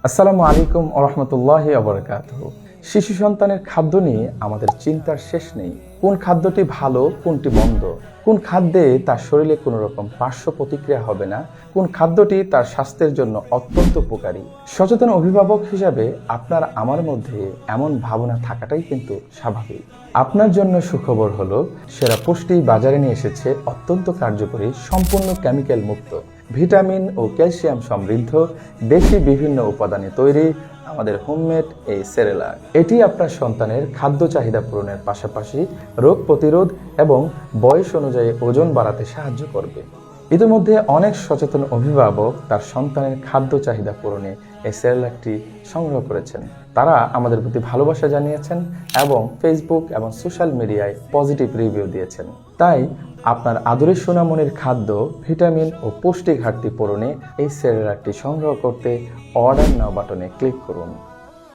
আসসালামু আলাইকুম ওয়া রাহমাতুল্লাহি ওয়া বারাকাতুহু। শিশু সন্তানের খাদ্য নিয়ে আমাদের চিন্তার শেষ নেই। কোন খাদ্যটি ভালো, কোনটি মন্দ, কোন খাদ্যে তার শরীরে কোনো রকম পার্শ্ব প্রতিক্রিয়া হবে না, কোন খাদ্যটি তার স্বাস্থ্যের জন্য অত্যন্ত উপকারী। সচেতন অভিভাবক হিসাবে আপনার আমার মধ্যে এমন ভাবনা থাকাটাই কিন্তু স্বাভাবিক। আপনার জন্য সুখবর হলো, সেরা পুষ্টি বাজারে নিয়ে এসেছে অত্যন্ত কার্যকরী, সম্পূর্ণ কেমিক্যাল মুক্ত, ভিটামিন ও ক্যালসিয়াম সমৃদ্ধ, দেশি বিভিন্ন উপাদানে তৈরি আমাদের হোমমেড এই সেরেলাক। এটি আপনার সন্তানের খাদ্য চাহিদা পূরণের পাশাপাশি রোগ প্রতিরোধ এবং বয়স অনুযায়ী ওজন বাড়াতে সাহায্য করবে। ইতিমধ্যে অনেক সচেতন অভিভাবক তার সন্তানের খাদ্য চাহিদা পূরণে এই সেরেলাকটি সংগ্রহ করেছেন। তারা আমাদের প্রতি ভালোবাসা জানিয়েছেন এবং ফেসবুক এবং সোশ্যাল মিডিয়ায় পজিটিভ রিভিউ দিয়েছেন। তাই আপনার আদরের সোনামণির খাদ্য, ভিটামিন ও পুষ্টি ঘাটতি পূরণে এই সেরেলাকটি সংগ্রহ করতে অর্ডার নাও বাটনে ক্লিক করুন।